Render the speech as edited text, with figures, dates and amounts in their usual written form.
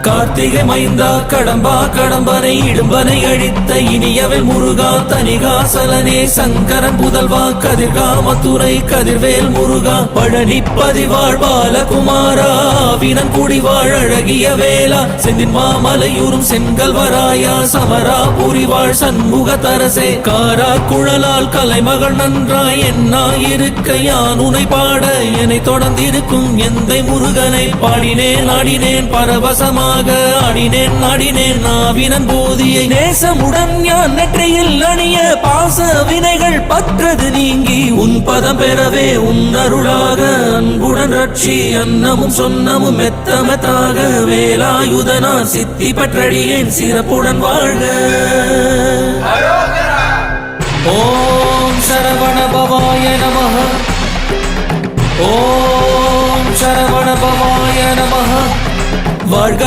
கார்த்திகை மைந்தா கடம்பா கடம்பனை இடும்பனை அழித்த இனியவள் முருகா தனிகாசலனே சங்கரன் புதல்வா கதிர்காமத்துறை கதிர்வேல் முருகா பழனி பதிவாழ் பாலகுமாரா வினன் குடிவாழ் அழகிய வேளா செந்தின் மாமலையூரும் செங்கல்வராயா சமரா புரிவாழ் சண்முக தரசே காரா குழலால் கலைமகள் நன்றாய் என்னாயிருக்க யான் உனை பாட என்னை தொடர்ந்திருக்கும் எந்தை முருகனை பாடினேன் ஆடினேன் பரவசமாக ஆடினேன் ஆடினேன் நாவினன் போதியை நேசமுடன் யான் நெற்றியில் அணிய பாச வினைகள் பற்றது நீங்கி உன் பதம் பெறவே உன் அருளாக அன்புடன் ரட்சி அன்னமும் சொன்னமும் மெத்தமெத்தாக வேலாயுதனா சித்தி பற்றடியேன் சிறப்புடன் வாழ்க. ஓம் சரவண பவாய நமஹ. ஓம் சரவண பவாய நமஹ. வாழ்க.